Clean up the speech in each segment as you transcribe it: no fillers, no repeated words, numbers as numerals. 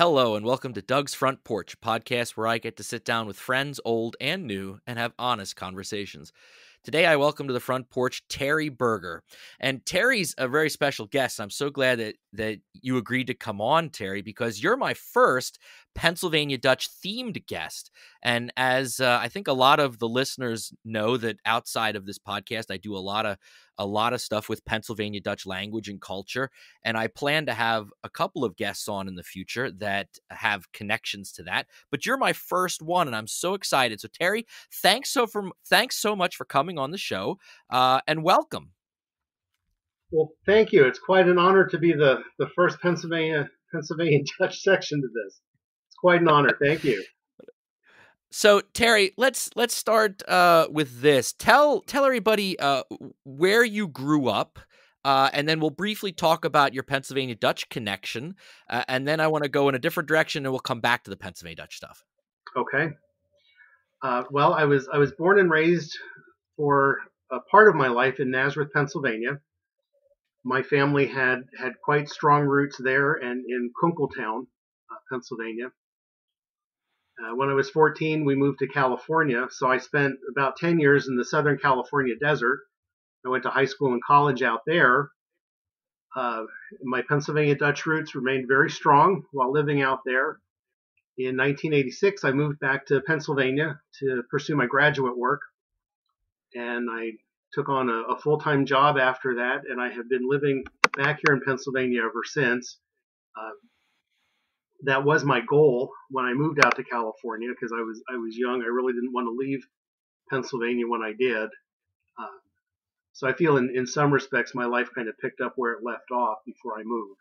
Hello, and welcome to Doug's Front Porch, a podcast where I get to sit down with friends, old and new, and have honest conversations. Today, I welcome to the front porch Terry Berger. And Terry's a very special guest. I'm so glad that you agreed to come on, Terry, because you're my first Pennsylvania Dutch themed guest. And as I think a lot of the listeners know, that outside of this podcast, I do a lot of stuff with Pennsylvania Dutch language and culture. And I plan to have a couple of guests on in the future that have connections to that. But you're my first one, and I'm so excited. So, Terry, thanks so much for coming on the show, and welcome. Well, thank you. It's quite an honor to be the first Pennsylvania Dutch section to this. It's quite an honor. Thank you. So, Terry, let's start with this. Tell everybody where you grew up, and then we'll briefly talk about your Pennsylvania Dutch connection, and then I want to go in a different direction, and we'll come back to the Pennsylvania Dutch stuff. Okay. Well, I was born and raised for a part of my life in Nazareth, Pennsylvania. My family had quite strong roots there and in Kunkeltown, Pennsylvania. When I was 14, we moved to California, so I spent about 10 years in the Southern California desert. I went to high school and college out there. My Pennsylvania Dutch roots remained very strong while living out there. In 1986, I moved back to Pennsylvania to pursue my graduate work, and I took on a full-time job after that, and I have been living back here in Pennsylvania ever since. That was my goal when I moved out to California because I was young. I really didn't want to leave Pennsylvania when I did. So I feel in some respects my life kind of picked up where it left off before I moved.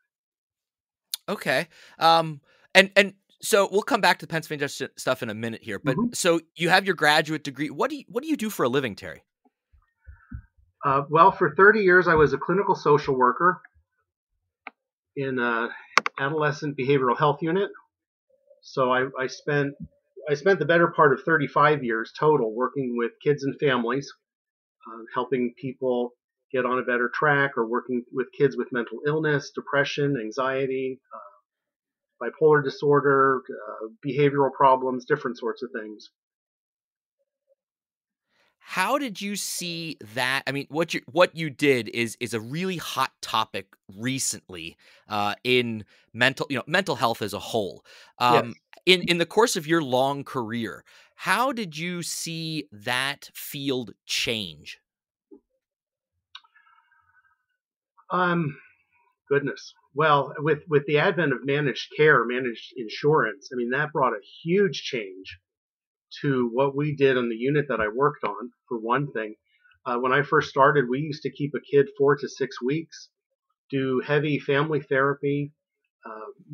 Okay. And so we'll come back to the Pennsylvania Dutch stuff in a minute here. But So you have your graduate degree. What do you do for a living, Terry? Well, for 30 years I was a clinical social worker in adolescent behavioral health unit. So I spent the better part of 35 years total working with kids and families, helping people get on a better track, or working with kids with mental illness, depression, anxiety, bipolar disorder, behavioral problems, different sorts of things. How did you see that? I mean, what you did is a really hot topic recently in mental health as a whole. Yes. In the course of your long career, how did you see that field change? Goodness. Well, with the advent of managed care, managed insurance, I mean, that brought a huge change to what we did on the unit that I worked on, for one thing. When I first started, we used to keep a kid 4 to 6 weeks, do heavy family therapy,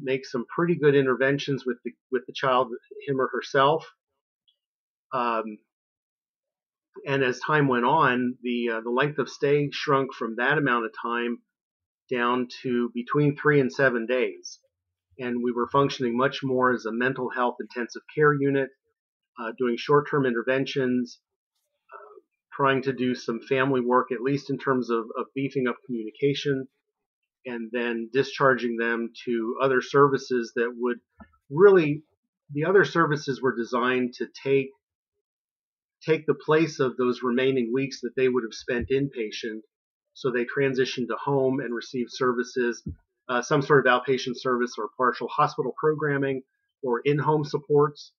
make some pretty good interventions with the child, him or herself. And as time went on, the length of stay shrunk from that amount of time down to between 3 and 7 days. And we were functioning much more as a mental health intensive care unit, doing short-term interventions, trying to do some family work, at least in terms of beefing up communication, and then discharging them to other services that would really, the other services were designed to take the place of those remaining weeks that they would have spent inpatient. So they transitioned to home and received services, some sort of outpatient service or partial hospital programming or in-home supports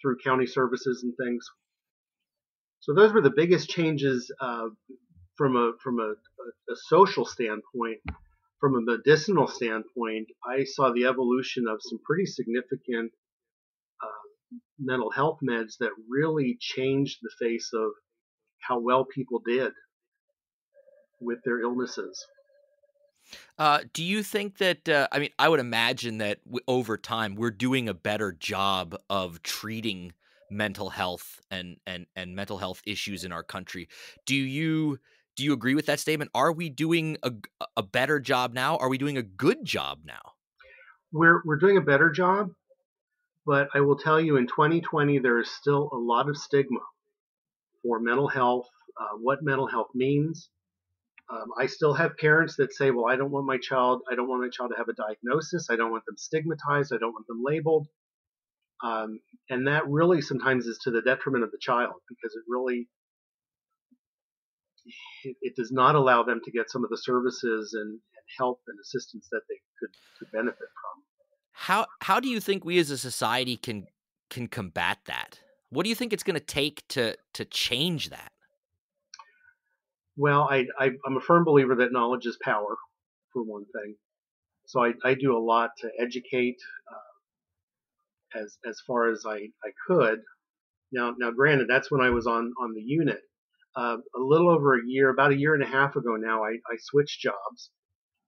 through county services and things. So those were the biggest changes from a social standpoint. From a medicinal standpoint, I saw the evolution of some pretty significant mental health meds that really changed the face of how well people did with their illnesses. Do you think that, I mean, I would imagine that over time we're doing a better job of treating mental health and mental health issues in our country. Do you agree with that statement? Are we doing a better job now? Are we doing a good job now? We're doing a better job, but I will tell you in 2020 there is still a lot of stigma for mental health, what mental health means. I still have parents that say, well, I don't want my child to have a diagnosis. I don't want them stigmatized. I don't want them labeled. And that really sometimes is to the detriment of the child, because it does not allow them to get some of the services and help and assistance that they could benefit from. How do you think we as a society can combat that? What do you think it's going to take to change that? Well, I'm a firm believer that knowledge is power, for one thing. So I do a lot to educate as far as I could. Now, granted, that's when I was on the unit. A little over a year, about a year and a half ago now, I switched jobs,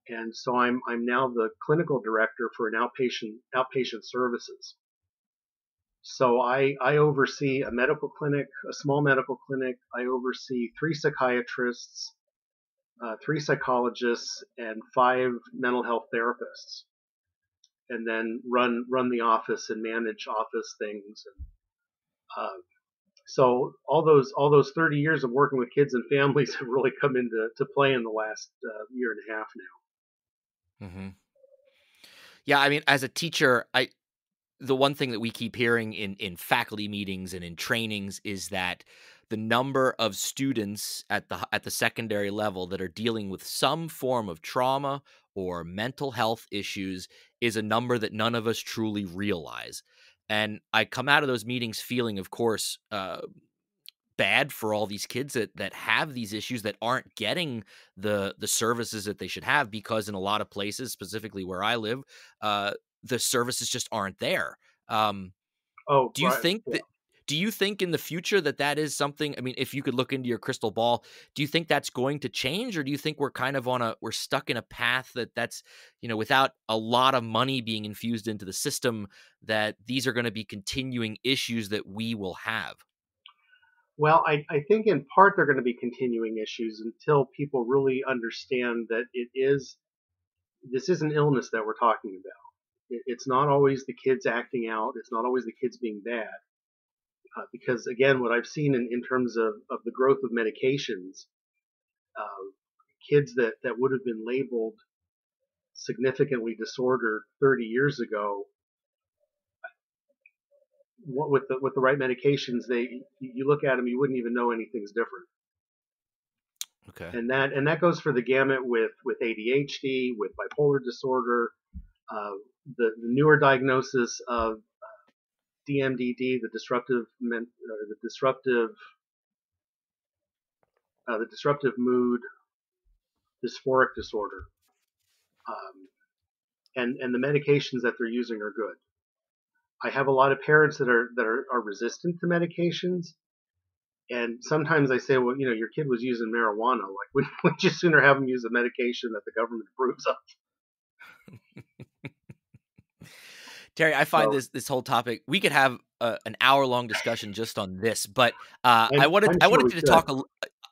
and so I'm now the clinical director for an outpatient services. So I oversee a medical clinic, a small medical clinic. I oversee 3 psychiatrists, 3 psychologists, and 5 mental health therapists, and then run the office and manage office things. And so all those 30 years of working with kids and families have really come into play in the last year and a half now. Hmm. Yeah, I mean, as a teacher, the one thing that we keep hearing in faculty meetings and in trainings is that the number of students at the secondary level that are dealing with some form of trauma or mental health issues is a number that none of us truly realize. And I come out of those meetings feeling, of course, bad for all these kids that have these issues that aren't getting the services that they should have, because in a lot of places, specifically where I live, the services just aren't there. Um, Oh, do you right. think Yeah. that do you think in the future that is something? I mean, if you could look into your crystal ball, do you think that's going to change, or do you think we're kind of we're stuck in a path that's without a lot of money being infused into the system, that these are going to be continuing issues that we will have? Well, I think in part they're going to be continuing issues until people really understand that this is an illness that we're talking about. It's not always the kids acting out. It's not always the kids being bad. Because again, what I've seen in terms of the growth of medications, uh, kids that would have been labeled significantly disordered 30 years ago, with the right medications, you look at them, you wouldn't even know anything's different. Okay. And that goes for the gamut with ADHD, with bipolar disorder, uh, the newer diagnosis of DMDD, the disruptive mood dysphoric disorder, um, and the medications that they're using are good. I have a lot of parents that are resistant to medications, and sometimes I say, well, your kid was using marijuana. Like, would you sooner have them use a medication that the government approves of? Terry, I find So this whole topic, we could have an hour-long discussion just on this, but I I'm I sure wanted we you to could. talk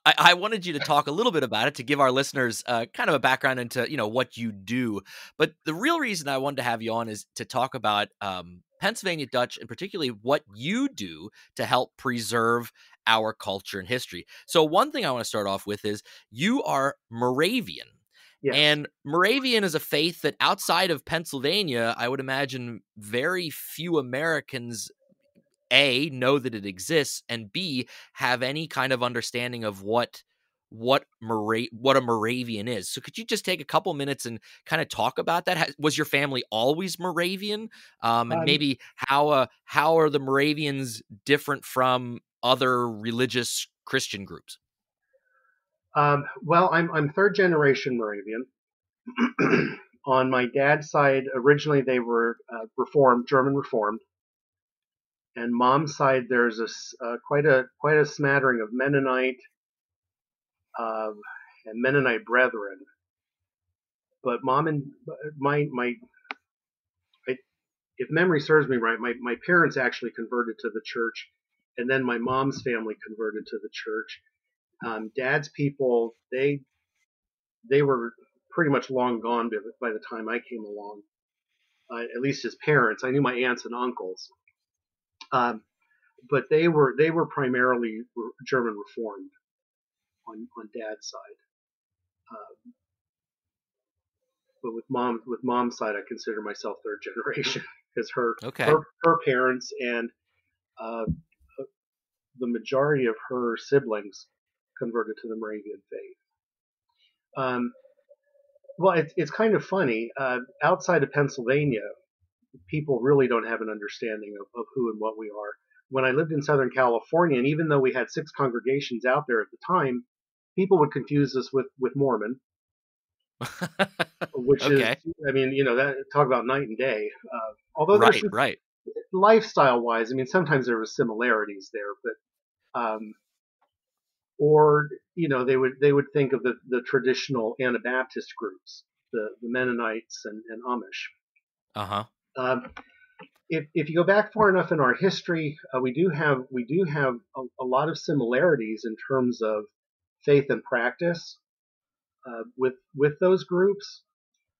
I wanted you to talk a little bit about it to give our listeners kind of a background into what you do. But the real reason I wanted to have you on is to talk about Pennsylvania Dutch, and particularly what you do to help preserve our culture and history. So one thing I want to start off with is you are Moravian. Yes. And Moravian is a faith that outside of Pennsylvania, I would imagine very few Americans, A, know that it exists, and B, have any kind of understanding of what a Moravian is. So could you just take a couple minutes and kind of talk about that? Was your family always Moravian? And Um, maybe how are the Moravians different from other religious Christian groups? well, I'm third generation Moravian. On my dad's side, originally they were Reformed, German Reformed, and mom's side there's quite a smattering of Mennonite uh, and Mennonite brethren. But mom and my if memory serves me right, my parents actually converted to the church, and then my mom's family converted to the church. Dad's people, they were pretty much long gone by the time I came along. At least his parents. I knew my aunts and uncles, um, but they were primarily German Reformed on dad's side. But with mom's side, I consider myself third generation because Okay. her parents and uh, the majority of her siblings converted to the Moravian faith. Um, well, it's kind of funny. Outside of Pennsylvania, people really don't have an understanding of who and what we are. When I lived in Southern California, and even though we had 6 congregations out there at the time, people would confuse us with Mormon, which is, Okay. I mean, that talk about night and day. Although there's Right. some Right. lifestyle wise, I mean, sometimes there was similarities there, but or they would think of the traditional Anabaptist groups, the Mennonites and Amish. Uh-huh. Um, if you go back far enough in our history, we do have a lot of similarities in terms of faith and practice with those groups.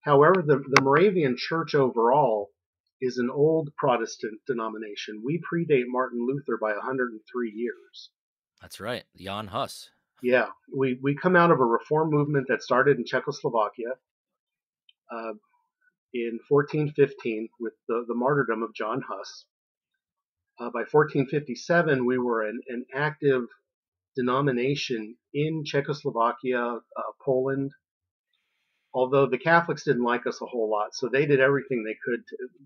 However, the Moravian Church overall is an old Protestant denomination. We predate Martin Luther by 103 years. That's right. Jan Hus. Yeah, we come out of a reform movement that started in Czechoslovakia uh, in 1415 with the martyrdom of John Hus. By 1457, we were an active denomination in Czechoslovakia, Poland, although the Catholics didn't like us a whole lot, so they did everything they could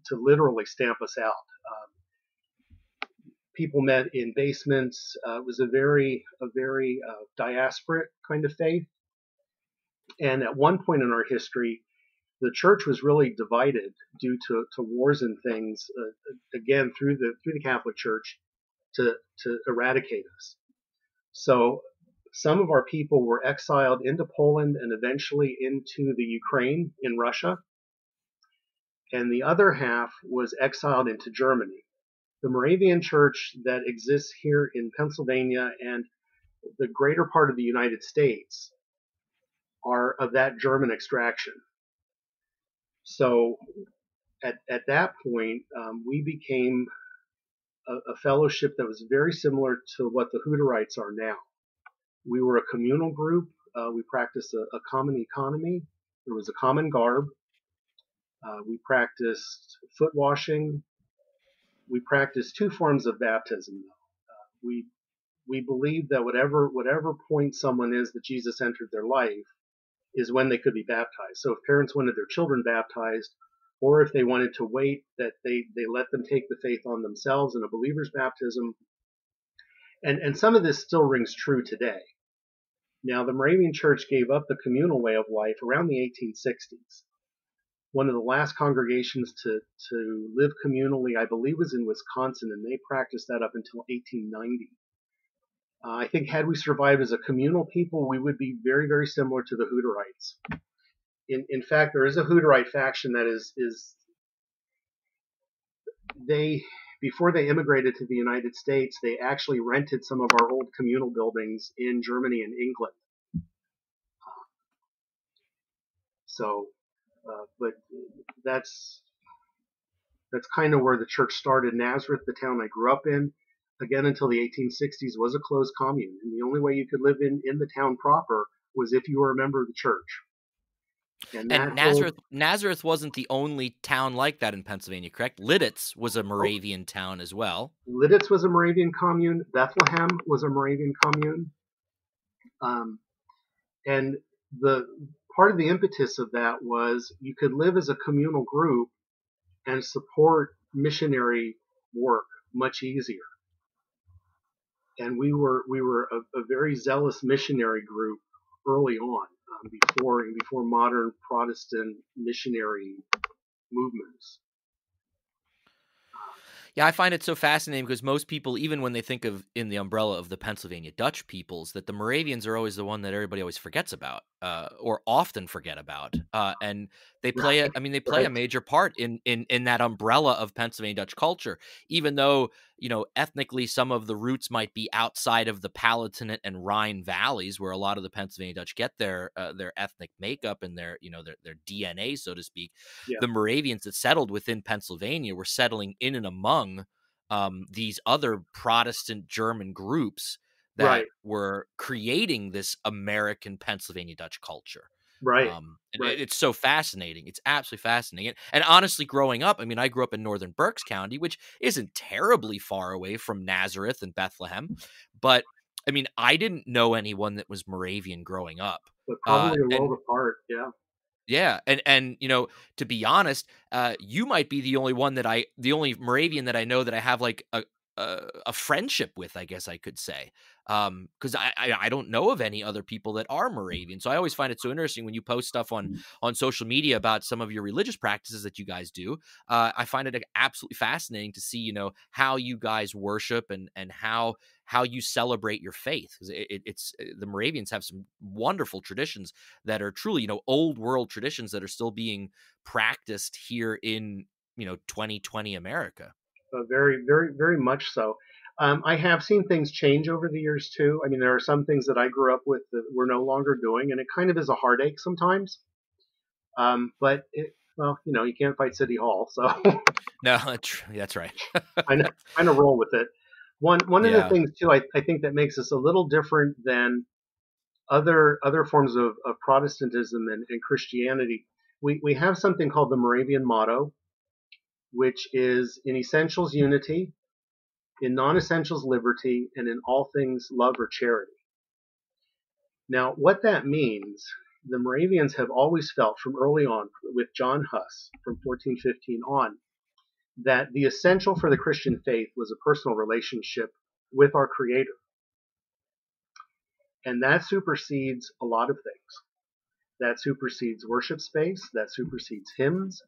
to literally stamp us out. People met in basements. It was a very diasporic kind of faith. And at one point in our history, the church was really divided due to wars and things. Again, through the Catholic Church to eradicate us. So some of our people were exiled into Poland and eventually into the Ukraine in Russia, and the other half was exiled into Germany. The Moravian Church that exists here in Pennsylvania and the greater part of the United States are of that German extraction. So at that point, we became a fellowship that was very similar to what the Hutterites are now. We were a communal group. We practiced a common economy. There was a common garb. We practiced foot washing. We practiced 2 forms of baptism. We we believe that whatever point someone is that Jesus entered their life is when they could be baptized. So if parents wanted their children baptized, or if they wanted to wait, that they let them take the faith on themselves in a believer's baptism. And some of this still rings true today. Now, the Moravian Church gave up the communal way of life around the 1860s. One of the last congregations to live communally, I believe, was in Wisconsin, and they practiced that up until 1890. I think had we survived as a communal people, we would be very, very similar to the Hutterites. In fact, there is a Hutterite faction that is they before they immigrated to the United States, they actually rented some of our old communal buildings in Germany and England. But that's kind of where the church started. Nazareth, the town I grew up in, again until the 1860s, was a closed commune, and the only way you could live in the town proper was if you were a member of the church. And Nazareth wasn't the only town like that in Pennsylvania, correct? Lidditz was a Moravian town as well. Lidditz was a Moravian commune. Bethlehem was a Moravian commune. And the part of the impetus of that was you could live as a communal group and support missionary work much easier. And we were a very zealous missionary group early on, before modern Protestant missionary movements. Yeah, I find it so fascinating because most people, even when they think of in the umbrella of the Pennsylvania Dutch peoples, that the Moravians are always the one that everybody always forgets about, or often forget about, and they play Right. they play a major part in that umbrella of Pennsylvania Dutch culture. Even though ethnically some of the roots might be outside of the Palatinate and Rhine valleys, where a lot of the Pennsylvania Dutch get their ethnic makeup and their their DNA, so to speak. Yeah. The Moravians that settled within Pennsylvania were settling in and among these other Protestant German groups that were creating this American Pennsylvania Dutch culture. Right. And Right. it's so fascinating. It's absolutely fascinating. And honestly, growing up, I mean, I grew up in northern Berks County, which isn't terribly far away from Nazareth and Bethlehem. But I mean, I didn't know anyone that was Moravian growing up. But probably a world And apart. Yeah. yeah, and to be honest, you might be the only Moravian that I know that I have like a friendship with, I guess I could say, because I don't know of any other people that are Moravian. So I always find it so interesting when you post stuff on social media about some of your religious practices that you guys do. I find it like, absolutely fascinating to see how you guys worship and how you celebrate your faith, because it's the Moravians have some wonderful traditions that are truly, old world traditions that are still being practiced here in, 2020 America. Very, very, very much so. I have seen things change over the years too. I mean, there are some things that I grew up with that we're no longer doing, and it kind of is a heartache sometimes. Well, you can't fight City Hall, so No, that's right. kind of roll with it. One of the Yeah, things too, I think that makes us a little different than other forms of Protestantism and Christianity. We have something called the Moravian motto, which is in essentials unity, in non-essentials liberty, and in all things love or charity. Now, what that means, the Moravians have always felt from early on, with John Huss from 1415 on, that the essential for the Christian faith was a personal relationship with our Creator. And that supersedes a lot of things. That supersedes worship space, that supersedes hymns,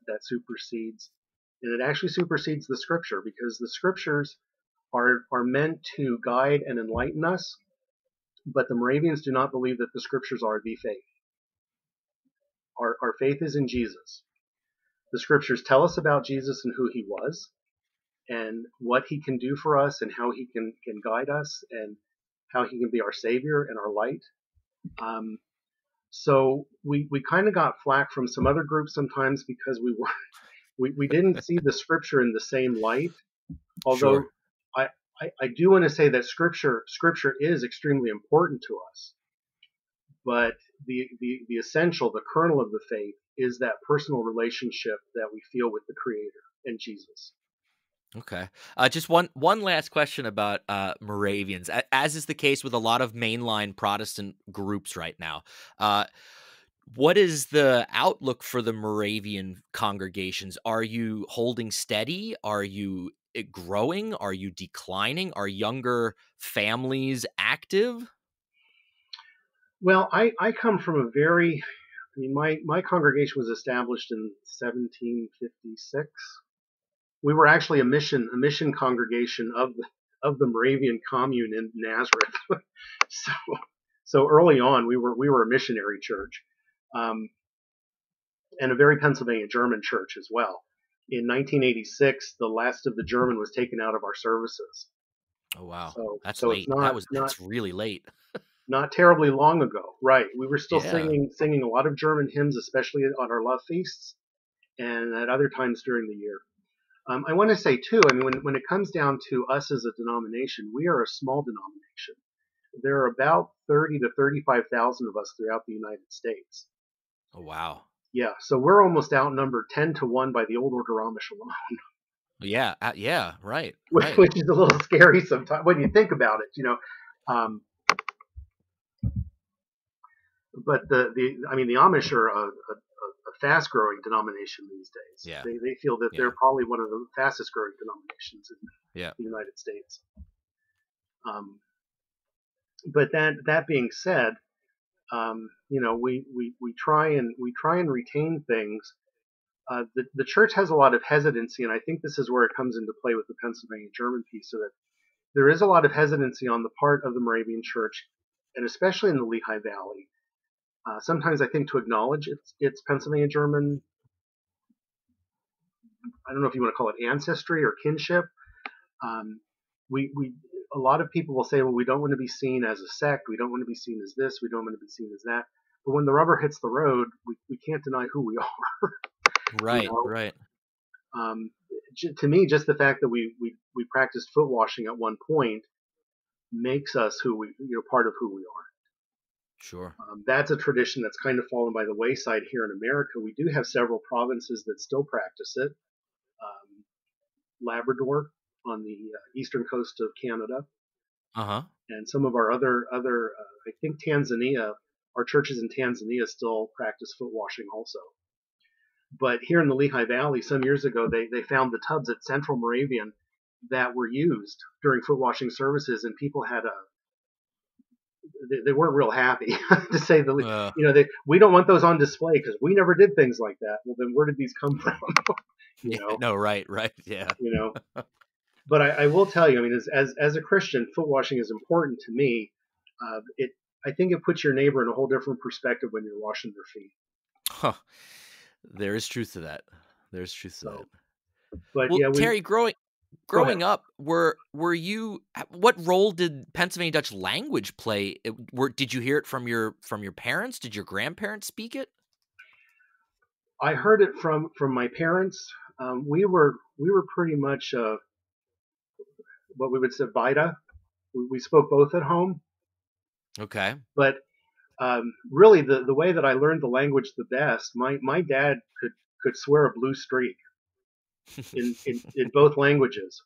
and it actually supersedes the scripture, because the scriptures are meant to guide and enlighten us, but the Moravians do not believe that the scriptures are the faith. Our faith is in Jesus. The scriptures tell us about Jesus and who he was, and what he can do for us, and how he can guide us, and how he can be our savior and our light. So we kind of got flack from some other groups sometimes because we didn't see the scripture in the same light. sure. Although I, I do want to say that scripture is extremely important to us, but the essential, the kernel of the faith is that personal relationship that we feel with the Creator and Jesus. Okay. Just one last question about Moravians, as is the case with a lot of mainline Protestant groups right now. Uh, what is the outlook for the Moravian congregations? Are you holding steady? Are you growing? Are you declining? Are younger families active? Well, I come from a very, I mean, my congregation was established in 1756. We were actually a mission congregation of the Moravian commune in Nazareth. so so early on, we were a missionary church, um, and a very Pennsylvania German church as well. In 1986, the last of the German was taken out of our services. Oh wow, that's So it's late. not not That's really late. not terribly long ago, right? We were still Yeah. singing a lot of German hymns, especially on our love feasts and at other times during the year. I want to say too, I mean, when it comes down to us as a denomination, we are a small denomination. There are about 30 to 35,000 of us throughout the United States. Oh wow. Yeah, so we're almost outnumbered 10 to 1 by the old order Amish alone, Yeah. Yeah. Right. which, Right. which is a little scary sometimes when you think about it. Um, but I mean, the Amish are a fast growing denomination these days. Yeah. They feel that Yeah. they're probably one of the fastest growing denominations in Yeah. the United States. Um, but that being said, we try and retain things. The church has a lot of hesitancy, and I think this is where it comes into play with the Pennsylvania German piece. So that there is a lot of hesitancy on the part of the Moravian Church, and especially in the Lehigh Valley. Sometimes I think to acknowledge its Pennsylvania German. I don't know if you want to call it ancestry or kinship. Um, we a lot of people will say, well, we don't want to be seen as a sect. We don't want to be seen as this. We don't want to be seen as that. But when the rubber hits the road, we can't deny who we are. you Right. know, Right. um, to me, just the fact that we practiced foot washing at one point makes us who part of who we are. Sure. That's a tradition that's kind of fallen by the wayside here in America. We do have several provinces that still practice it. Um, Labrador on the eastern coast of Canada, Uh-huh. and some of our other I think Tanzania, our churches in Tanzania still practice foot washing also. But here in the Lehigh Valley, some years ago, they found the tubs at Central Moravian that were used during foot washing services, and people had they weren't real happy to say the least. Uh, We don't want those on display because we never did things like that. Well, then where did these come from? you yeah, know, no, right, right. Yeah. you know. But I will tell you, I mean, as a Christian, foot washing is important to me. It I think it puts your neighbor in a whole different perspective when you're washing their feet. Huh. There is truth to that. There's truth to that. So, but Well, yeah, Terry, go ahead. growing up, were you what role did Pennsylvania Dutch language play? Did you hear it from your parents? Did your grandparents speak it? I heard it from my parents. We were pretty much what we would say Vida. We spoke both at home, Okay. but really the way that I learned the language the best, my dad could swear a blue streak in both languages.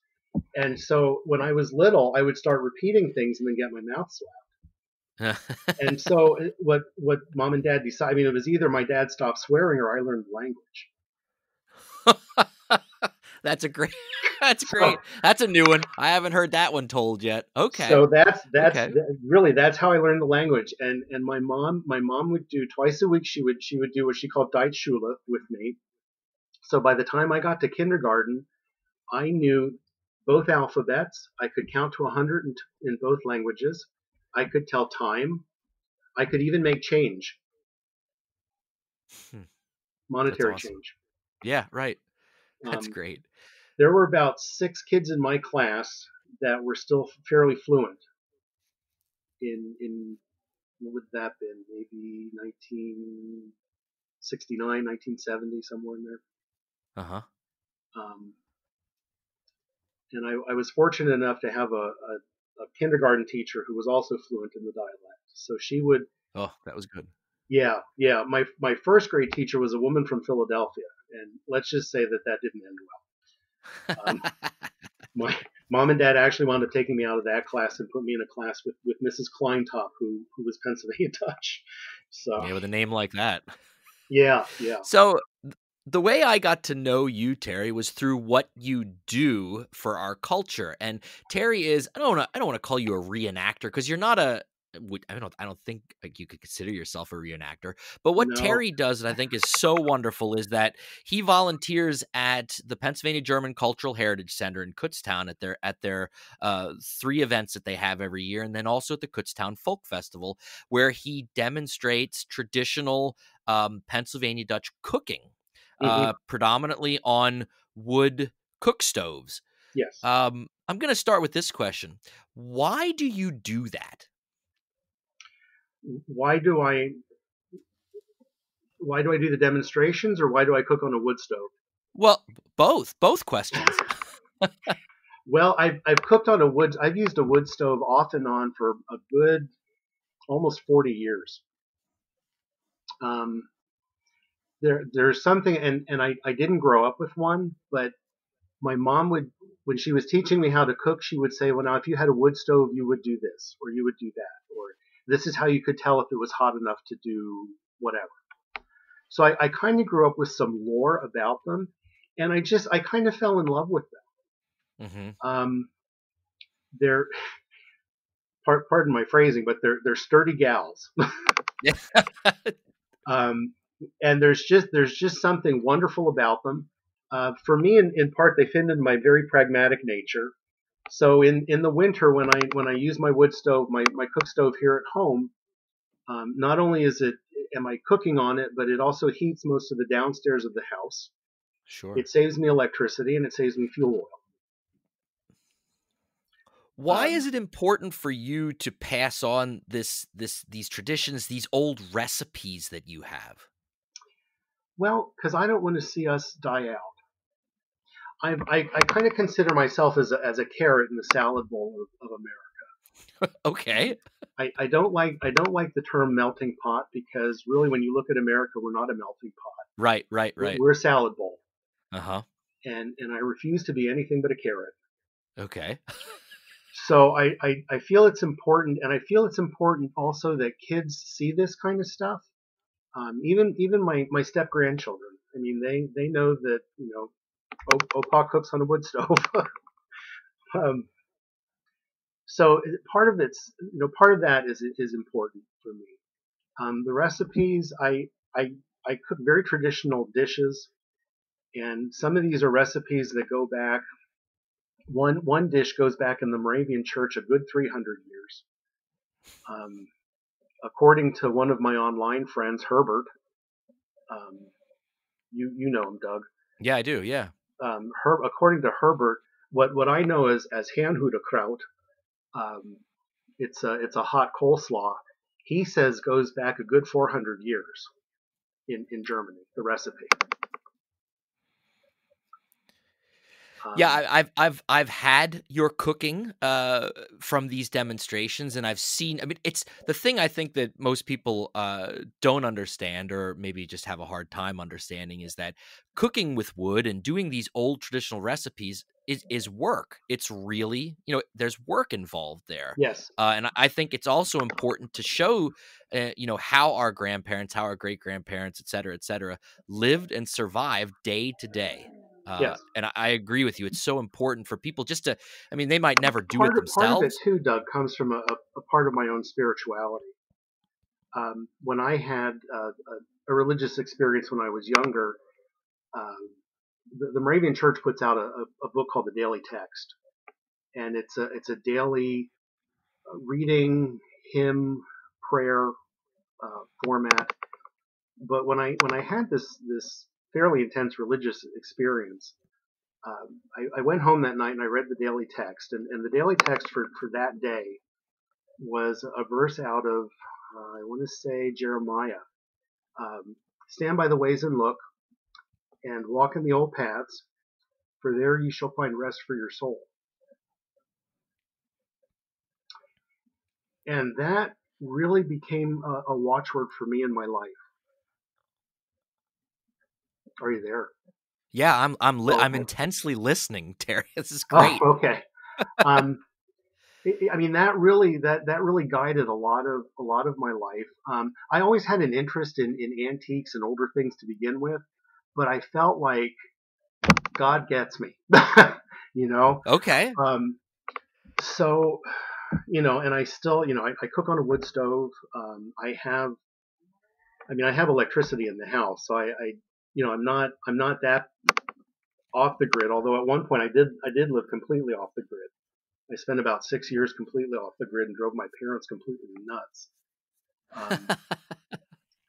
And so when I was little, I would start repeating things and then get my mouth slapped. And so what mom and dad decided, I mean, it was either my dad stopped swearing or I learned the language. That's a great. That's So great. That's a new one. I haven't heard that one told yet. Okay. so that's Okay. really that's how I learned the language. And my mom would do twice a week. She would do what she called Deutschschule with me. So by the time I got to kindergarten, I knew both alphabets. I could count to 100 in both languages. I could tell time. I could even make change, Hmm, that's monetary awesome. change. Yeah, right. That's Um, great. there were about 6 kids in my class that were still fairly fluent in what would that been? Maybe 1969, 1970, somewhere in there. Uh-huh. Um, and I was fortunate enough to have a kindergarten teacher who was also fluent in the dialect. So she would, Oh, that was good. yeah. My first grade teacher was a woman from Philadelphia, and let's just say that didn't end well. My mom and dad actually wound up taking me out of that class and put me in a class with Mrs. Kleintop, who was Pennsylvania Dutch. So Yeah, with a name like that. yeah. So the way I got to know you, Terry, was through what you do for our culture. And Terry is I don't want to call you a reenactor because you're not a I don't think like you could consider yourself a reenactor. But what No. Terry does that I think is so wonderful is that he volunteers at the Pennsylvania German Cultural Heritage Center in Kutztown at their 3 events that they have every year, and then also at the Kutztown Folk Festival, where he demonstrates traditional Pennsylvania Dutch cooking Hmm. predominantly on wood cook stoves. Yes. I'm going to start with this question. Why do you do that? Why do I why do I do the demonstrations, or why do I cook on a wood stove? Well, both questions. Well, I've cooked on a wood. I've used a wood stove off and on for a good almost 40 years. Um, there's something, and I didn't grow up with one, but my mom would, when she was teaching me how to cook, she would say, well, now if you had a wood stove, you would do this, or you would do that, or this is how you could tell if it was hot enough to do whatever. So I kind of grew up with some lore about them, and I kind of fell in love with Hmm. them. They're pardon my phrasing, but they're sturdy gals. Yeah. um, and there's just something wonderful about them. For me, in part, they fit into my very pragmatic nature. So in the winter, when I use my wood stove, my cook stove here at home, not only am I cooking on it, but it also heats most of the downstairs of the house. Sure. It saves me electricity and it saves me fuel oil. Why is it important for you to pass on these traditions, these old recipes that you have? Well, because I don't want to see us die out. I kind of consider myself as a carrot in the salad bowl of America. Okay. I don't like the term melting pot, because really, when you look at America, we're not a melting pot. Right, right, right. We're a salad bowl, Uh-huh. and I refuse to be anything but a carrot. Okay. So I feel it's important, and I feel it's important also that kids see this kind of stuff. Even my step grandchildren. I mean, they know that, Opa cooks on a wood stove. um, so part of that is important for me. The recipes, I cook very traditional dishes, and some of these are recipes that go back. One dish goes back in the Moravian Church a good 300 years. Um, According to one of my online friends, Herbert, um, you know him, Doug. Yeah, I do. Yeah. According to Herbert, what I know as Hanhudekraut, um, it's a hot coleslaw. He says goes back a good 400 years in Germany. The recipe. Yeah, Um, I've had your cooking from these demonstrations, and I've seen. I mean, it's the thing I think that most people don't understand, or maybe just have a hard time understanding, is that cooking with wood and doing these old traditional recipes is work. It's really, there's work involved there, yes, and I think it's also important to show, how our grandparents, how our great grandparents, et cetera, lived and survived day to day. yes. And I agree with you. It's so important for people just to, I mean, they might never do it Part of it themselves. too, Doug, comes from a part of my own spirituality. When I had a religious experience when I was younger, um, the Moravian Church puts out a book called the Daily Text, and it's a daily reading, hymn, prayer format. But when I had this fairly intense religious experience, I went home that night and I read the daily text, and the daily text for that day was a verse out of I want to say Jeremiah. Stand by the ways and look, and walk in the old paths, for there you shall find rest for your soul. And that really became a watchword for me in my life. Are you there? Yeah, I'm Okay. intensely listening, Terry. This is Oh, great. okay. Um, I mean, that really guided a lot of my life. I always had an interest in antiques and older things to begin with, but I felt like God gets me, you know. Okay. Um, so and I still, I cook on a wood stove. I have electricity in the house, so I'm not that off the grid. Although at one point I did live completely off the grid. I spent about 6 years completely off the grid and drove my parents completely nuts. Um,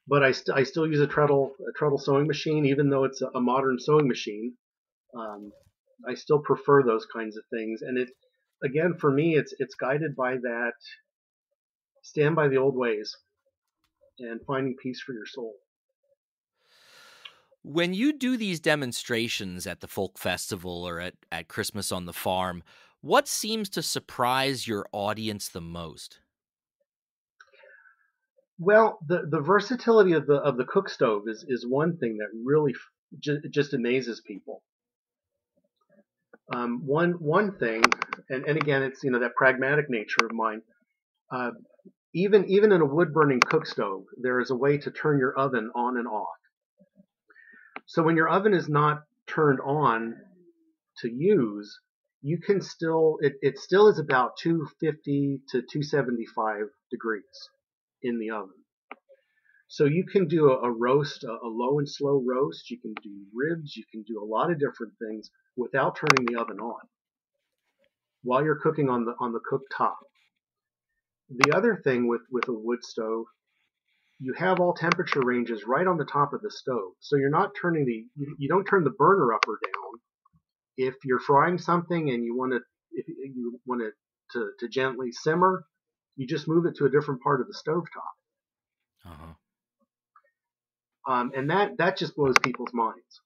but I still use a treadle sewing machine, even though it's a modern sewing machine. Um, I still prefer those kinds of things, and it again for me it's guided by that stand by the old ways and finding peace for your soul. When you do these demonstrations at the folk festival or at Christmas on the farm, what seems to surprise your audience the most? Well, the versatility of the cook stove is one thing that really just amazes people. One thing, and again, it's that pragmatic nature of mine. Uh, even in a wood burning cook stove, there is a way to turn your oven on and off. So when your oven is not turned on to use, you can it still is about 250 to 275 degrees in the oven. So you can do a roast, a low and slow roast. You can do ribs. You can do a lot of different things without turning the oven on while you're cooking on the cooktop. The other thing with a wood stove, you have all temperature ranges right on the top of the stove, so you're not turning you don't turn the burner up or down. If you're frying something and if you want it to gently simmer, you just move it to a different part of the stove top. Uh-huh. And that just blows people's minds.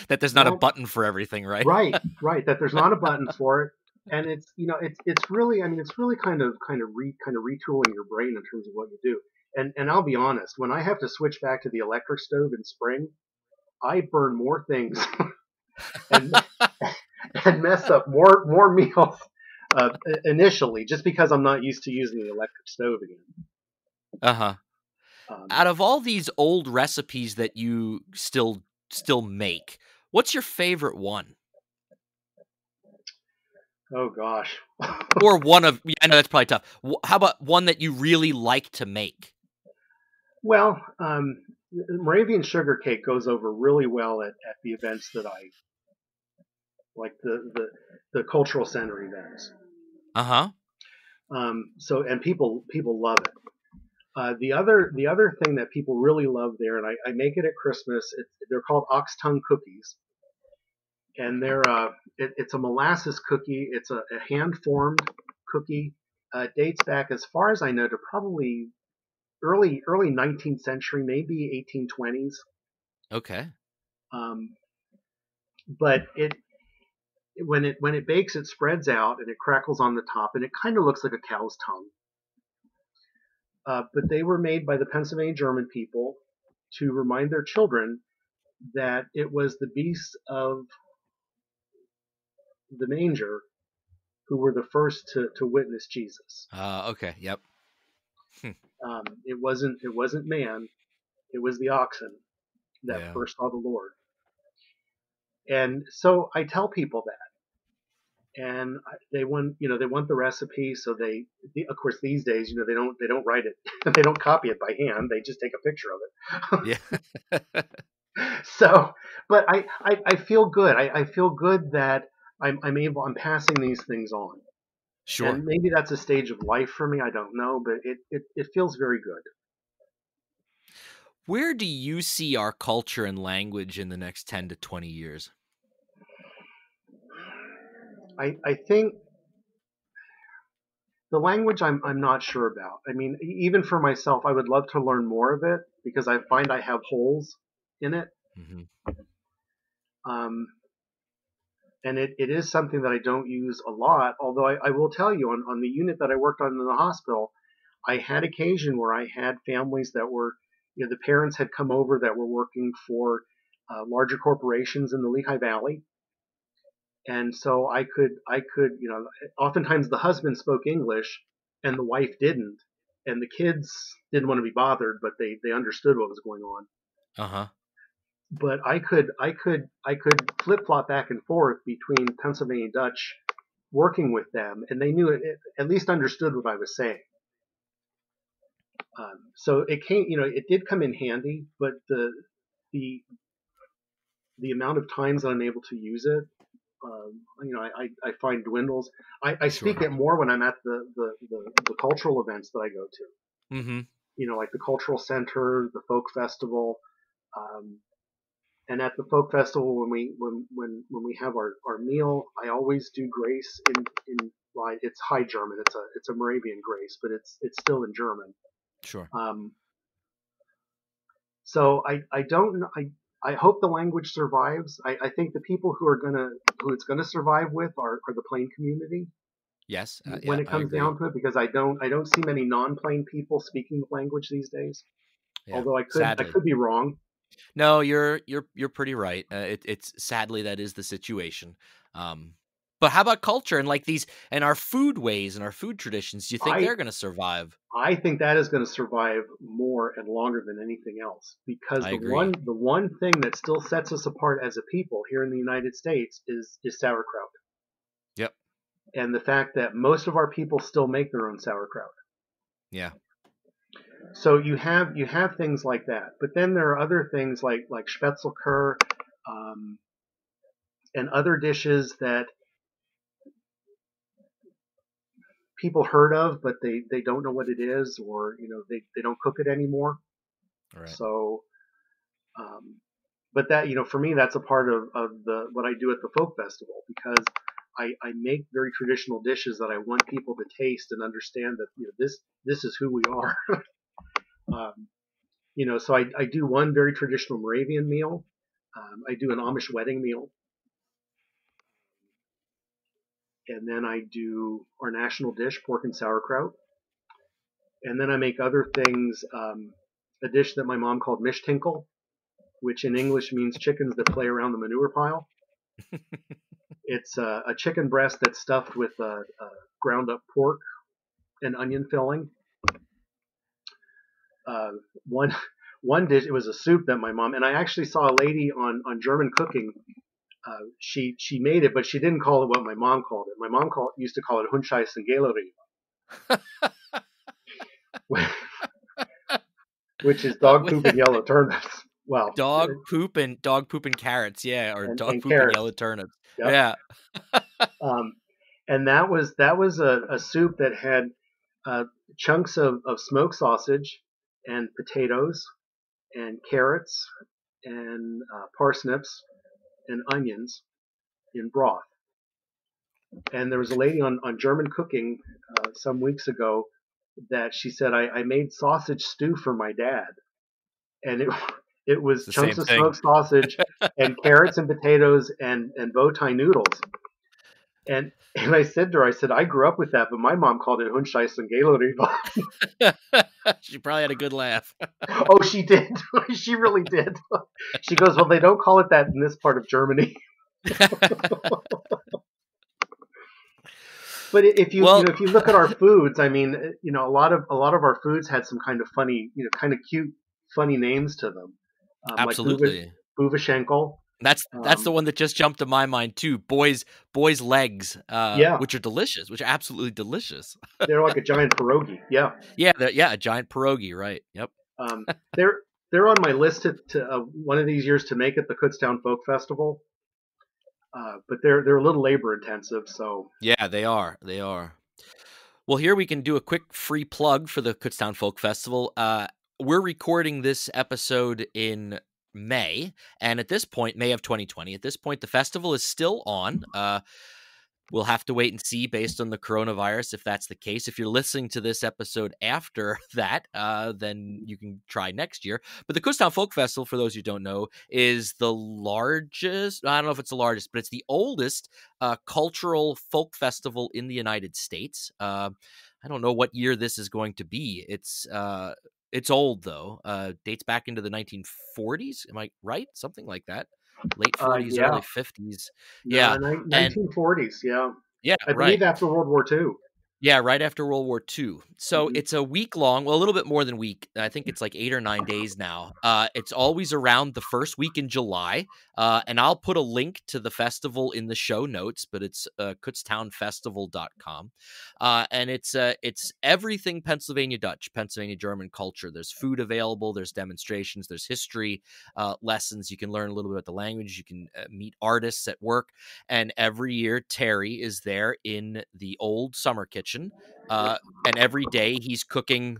That there's not a That button for everything, right? right, that there's not a button for it. And it's really, I mean, it's really kind of retooling your brain in terms of what you do. And I'll be honest, when I have to switch back to the electric stove in spring, I burn more things and and mess up more meals initially, just because I'm not used to using the electric stove again. Uh-huh. Um, Out of all these old recipes that you still make, what's your favorite one? oh gosh. Or one of, I know that's probably tough. How about one that you really like to make? Well, Moravian sugar cake goes over really well at the events that I like, the cultural center events. Uh-huh. So and people love it. The other thing that people really love there, and I make it at Christmas. They're called ox tongue cookies, and it's a molasses cookie. It's a hand formed cookie. Dates back, as far as I know, to probably early 19th century, maybe 1820s. Okay. Um, but when it bakes, it spreads out and it crackles on the top, and it kind of looks like a cow's tongue. But they were made by the Pennsylvania German people to remind their children that it was the beasts of the manger who were the first to witness Jesus. Okay. Yep. Hmm. It wasn't man, it was the oxen that Yeah. first saw the Lord. And so I tell people that, and they want the recipe. So of course, these days, they don't write it, they don't copy it by hand. They just take a picture of Yeah. it. So, but I feel good. I feel good that I'm passing these things on. Sure. And maybe that's a stage of life for me. I don't know, but it feels very good. Where do you see our culture and language in the next 10 to 20 years? I think the language I'm not sure about. I mean, even for myself, I would love to learn more of it because I find I have holes in it. Hmm. Um, and it is something that I don't use a lot. Although I will tell you, on the unit that I worked on in the hospital, I had occasion where I had families that were, the parents had come over that were working for larger corporations in the Lehigh Valley. And so I could, oftentimes the husband spoke English and the wife didn't. And the kids didn't want to be bothered, but they understood what was going on. Uh-huh. But I could flip flop back and forth between Pennsylvania Dutch working with them, and they knew it at least understood what I was saying. So it did come in handy, but the the amount of times that I'm able to use it, I find dwindles. I speak Sure. it more when I'm at the cultural events that I go to. Hmm. Like the cultural center, the folk festival, um, and at the folk festival when we have our meal, I always do grace in well, it's High German. It's a Moravian grace, but it's still in German. Sure. Um, so I don't know. I hope the language survives. I think the people who it's gonna survive with are the plain community Yes. when Yeah, it I comes agree. down to it, because I don't see many non-plain people speaking the language these days. Yeah. Although I Sadly. could be wrong. No, you're pretty right. It's sadly that is the situation. Um, but how about culture and like these and our food ways and our food traditions? Do you think I they're going to survive? I think that is going to survive more and longer than anything else, because I the agree. one thing that still sets us apart as a people here in the United States is sauerkraut, Yep. and the fact that most of our people still make their own sauerkraut. Yeah. So you have things like that, but then there are other things like Spätzlekur, um, and other dishes that people heard of, but they don't know what it is, or they don't cook it anymore. All right. So, um, but that for me, that's a part of the what I do at the folk festival, because I make very traditional dishes that I want people to taste and understand that this is who we are. um, so I do one very traditional Moravian meal. I do an Amish wedding meal. and then I do our national dish, pork and sauerkraut, and then I make other things. A dish that my mom called mishtinkle, which in English means chickens that play around the manure pile. It's a chicken breast that's stuffed with ground up pork and onion filling. Uh, one one dish, it was a soup that my mom, and I actually saw a lady on German Cooking. She made it, but she didn't call it what my mom called it. My mom used to call it Hundscheiß and Gaillerie, which is dog poop and yellow turnips. Well, dog poop and carrots, yeah, or dog poop and carrots. yellow turnips. Yep. Yeah. And that was a soup that had chunks of smoked sausage and potatoes and carrots and parsnips and onions in broth. And there was a lady on German Cooking some weeks ago that she said, I made sausage stew for my dad. And it was chunks of smoked sausage and carrots and potatoes and bow tie noodles. And I said to her, I said, I grew up with that, but my mom called it Hundscheiß and Gaillerie. She probably had a good laugh. Oh, she did. She really did. She goes, well, they don't call it that in this part of Germany. But if you look at our foods, I mean, a lot of our foods had some kind of funny, kind of cute, funny names to them. Absolutely. Like Buvashenkel. That's the one that just jumped to my mind too. Boys legs, which are delicious, which are absolutely delicious. They're like a giant pierogi. Yeah. Yeah, a giant pierogi, right? Yep. They're on my list to one of these years to make at the Kutztown Folk Festival. But they're a little labor intensive, so yeah, they are. They are. Well, here we can do a quick free plug for the Kutztown Folk Festival. We're recording this episode in May, and at this point, May of 2020, at this point, the festival is still on. We'll have to wait and see based on the coronavirus if that's the case. If you're listening to this episode after that, then you can try next year. But the Kutztown Folk Festival, for those who don't know, is the largest, I don't know if it's the largest, but it's the oldest cultural folk festival in the United States. I don't know what year this is going to be. It's old, though. Dates back into the 1940s. Am I right? Something like that. Late 40s, yeah. early 50s. No, Yeah. 1940s, yeah. Yeah, I believe after World War II. Yeah, right after World War II. So it's a week long, well, a little bit more than a week. I think it's like 8 or 9 days now. It's always around the first week in July. And I'll put a link to the festival in the show notes, but it's kutztownfestival.com. And it's everything Pennsylvania Dutch, Pennsylvania German culture. There's food available, there's demonstrations, there's history lessons. You can learn a little bit about the language. You can meet artists at work. And every year, Terry is there in the old summer kitchen. And every day he's cooking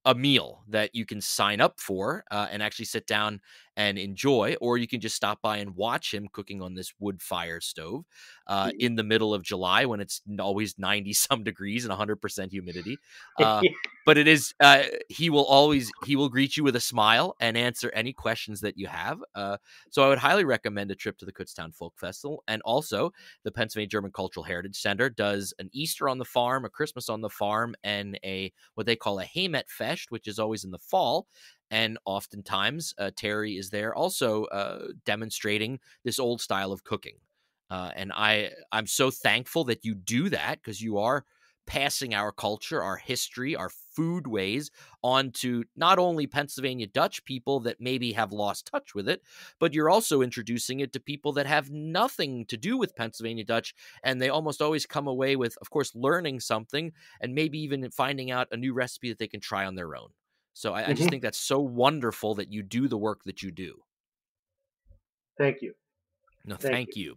a meal that you can sign up for and actually sit down and enjoy, or you can just stop by and watch him cooking on this wood fire stove in the middle of July when it's always 90 some degrees and 100% humidity. But it is, he will greet you with a smile and answer any questions that you have. So I would highly recommend a trip to the Kutztown Folk Festival. And also the Pennsylvania German Cultural Heritage Center does an Easter on the farm, a Christmas on the farm, and what they call a Heimet Fest, which is always in the fall. And oftentimes Terry is there also demonstrating this old style of cooking. And I'm so thankful that you do that, because you are passing our culture, our history, our food ways on to not only Pennsylvania Dutch people that maybe have lost touch with it, but you're also introducing it to people that have nothing to do with Pennsylvania Dutch. And they almost always come away with, of course, learning something and maybe even finding out a new recipe that they can try on their own. So I just think that's so wonderful that you do the work that you do. Thank you. No, thank you.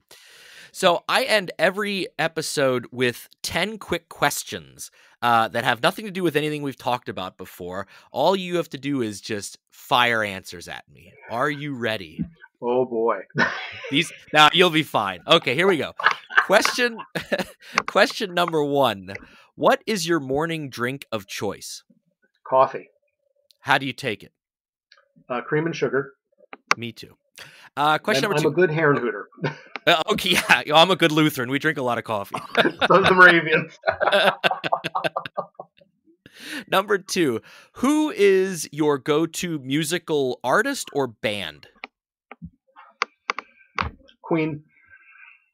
So I end every episode with 10 quick questions that have nothing to do with anything we've talked about before. All you have to do is just fire answers at me. Are you ready? Oh, boy. Now, you'll be fine. Okay, here we go. Question number 1. What is your morning drink of choice? Coffee. How do you take it? Cream and sugar. Me too. Question number I'm a two. good Herrenhuter. Okay, yeah, I'm a good Lutheran. We drink a lot of coffee. So is the Moravians. Number two, who is your go-to musical artist or band? Queen.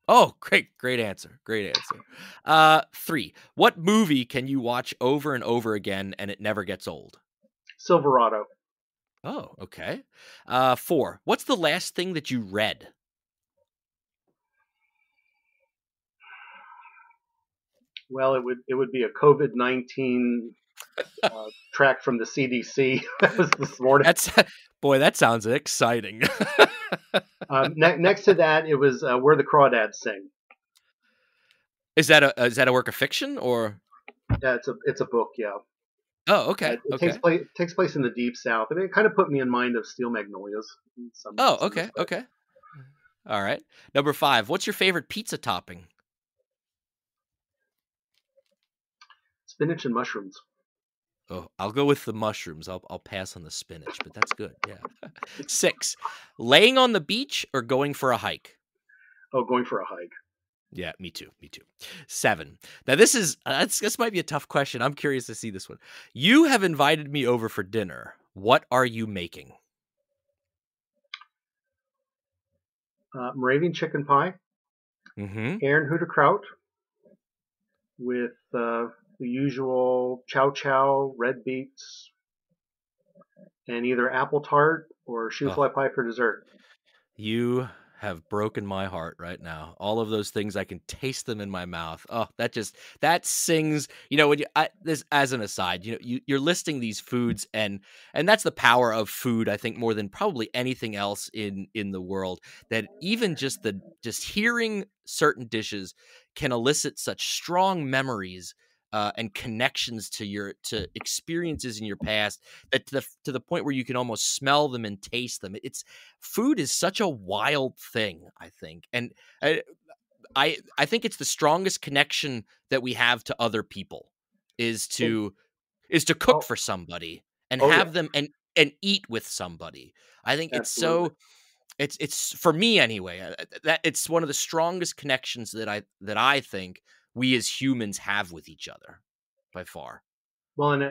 Oh, great answer. Great answer. Three, what movie can you watch over and over again and it never gets old? Silverado. Oh, okay. Four, what's the last thing that you read? Well, it would be a COVID-19 track from the CDC. That was this morning. That's boy, that sounds exciting. Next to that, it was Where the Crawdads Sing. Is that a work of fiction or? Yeah, it's a book. Yeah, Oh, okay, it okay. takes place in the Deep South. I mean, it kind of put me in mind of Steel Magnolias in Oh, some okay, respects. okay. All right. Number five, what's your favorite pizza topping? Spinach and mushrooms. Oh, I'll go with the mushrooms. I'll pass on the spinach, but that's good. Yeah. Six, laying on the beach or going for a hike? Oh, going for a hike. Yeah, me too. Me too. Seven. Now this might be a tough question. I'm curious to see this one. You have invited me over for dinner. What are you making? Moravian chicken pie, Mm-hmm. Herrenhuter kraut with the usual chow chow, red beets, and either apple tart or shoe Oh, fly pie for dessert. you have broken my heart right now. All of those things, I can taste them in my mouth. Oh, that sings. You know, this as an aside, you're listing these foods, and that's the power of food. I think more than probably anything else in the world. That even just hearing certain dishes can elicit such strong memories. And connections to experiences in your past that to the point where you can almost smell them and taste them. Food is such a wild thing, I think, and I I think it's the strongest connection that we have to other people is And to cook oh, for somebody and oh yeah, have them and eat with somebody. I think absolutely. it's for me anyway. That it's one of the strongest connections that I think we as humans have with each other by far. Well, and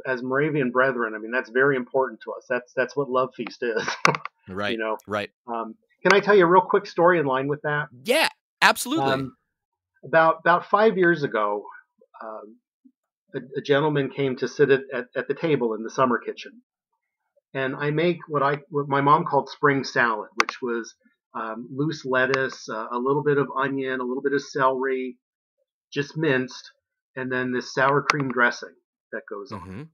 as Moravian brethren, I mean that's very important to us. That's what Love Feast is. you Right, know. right. Can I tell you a real quick story in line with that? Yeah, absolutely. Um, about 5 years ago, um, a gentleman came to sit at the table in the summer kitchen, and I make what my mom called spring salad, which was loose lettuce, a little bit of onion, a little bit of celery, just minced, and then this sour cream dressing that goes on. Mhm.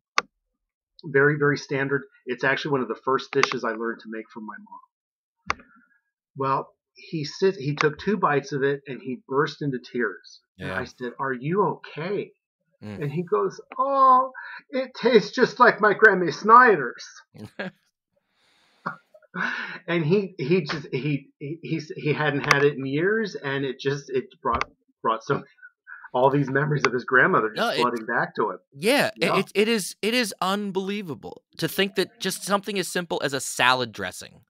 Very, very standard. It's actually one of the first dishes I learned to make from my mom. Well, he took two bites of it and he burst into tears. And I Yeah. said, "Are you okay?" Mm. And he goes, "Oh, it tastes just like my Grammy Snyder's." And he hadn't had it in years, and it brought some all these memories of his grandmother No, just flooding back to him. yeah, Yeah. it is unbelievable to think that just something as simple as a salad dressing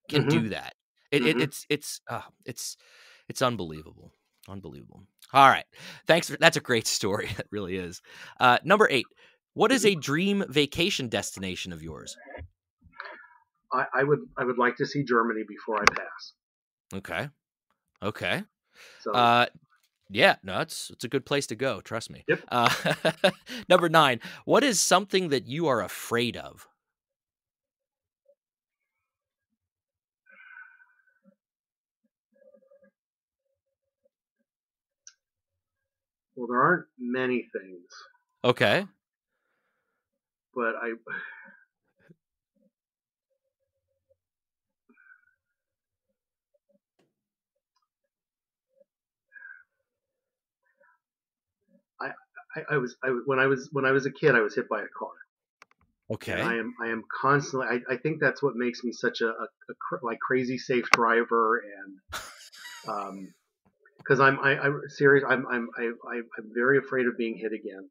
can Hmm. do that. It, it Hmm. it's unbelievable, unbelievable. All right, that's a great story. It really is. Number eight, what is a dream vacation destination of yours? I would like to see Germany before I pass. Okay, okay. So, Uh, yeah, no, it's a good place to go. Trust me. yep. Uh, number nine, what is something that you are afraid of? Well, there aren't many things, Okay. but I, when I was a kid, I was hit by a car, and Okay. I am constantly. I think that's what makes me such like crazy safe driver, and because I'm serious. I'm very afraid of being hit again.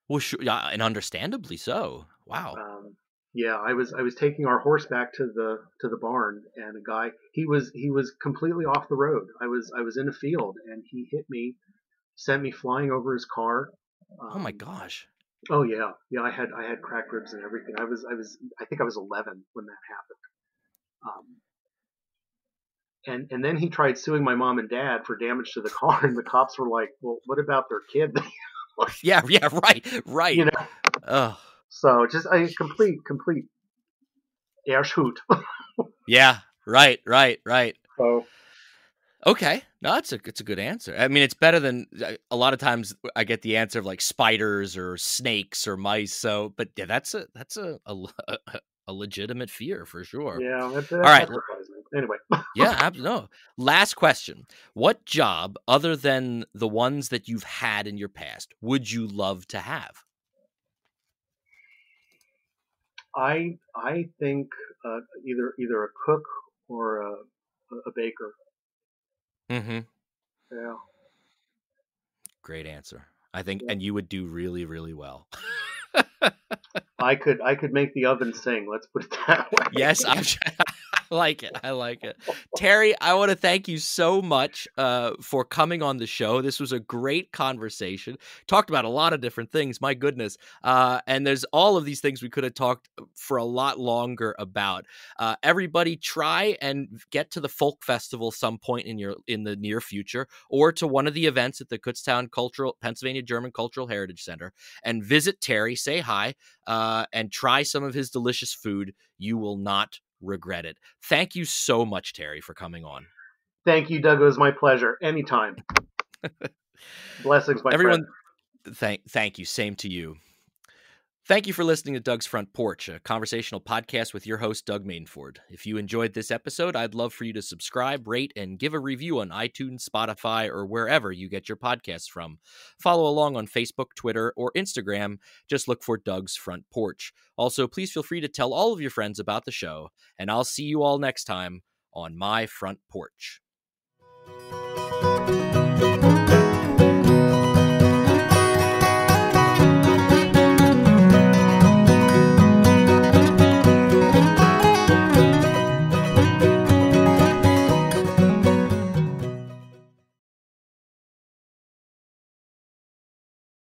Well, sure, yeah, and understandably so. Wow. Um, Yeah, I was taking our horse back to the barn, and a guy, he was completely off the road. I was in a field, and he hit me, sent me flying over his car. Oh my Um, gosh. oh yeah, yeah. I had cracked ribs and everything. I think I was 11 when that happened. And then he tried suing my mom and dad for damage to the car, and the cops were like, "Well, what about their kid?" Yeah, yeah, right, you right. know. Oh, So just a complete Ershoot. yeah, right, right, right. So Okay, no, it's a good answer. I mean, it's better than a lot of times I get the answer of like spiders or snakes or mice. So, but yeah, a legitimate fear for sure. yeah, All that right, surprised me. Anyway, yeah, no. Last question: what job other than the ones that you've had in your past would you love to have? I think either a cook or a baker. Mm-hmm. Yeah, Great answer. I think, yeah. and you would do really, really well. I could make the oven sing. Let's put it that way. Yes, I like it. I like it. Terry, I want to thank you so much for coming on the show. This was a great conversation. Talked about a lot of different things. My goodness. And there's all of these things we could have talked for a lot longer about. Everybody try and get to the folk festival some point in the near future, or to one of the events at the Kutztown Pennsylvania German Cultural Heritage Center, and visit Terry, say hi, and try some of his delicious food. You will not regret it. Thank you so much, Terry, for coming on. Thank you, Doug. It was my pleasure. Anytime. Blessings, my friend. Everyone, thank you. Same to you. Thank you for listening to Doug's Front Porch, a conversational podcast with your host, Doug Mainford. If you enjoyed this episode, I'd love for you to subscribe, rate, and give a review on iTunes, Spotify, or wherever you get your podcasts from. Follow along on Facebook, Twitter, or Instagram. Just look for Doug's Front Porch. Also, please feel free to tell all of your friends about the show, and I'll see you all next time on My Front Porch.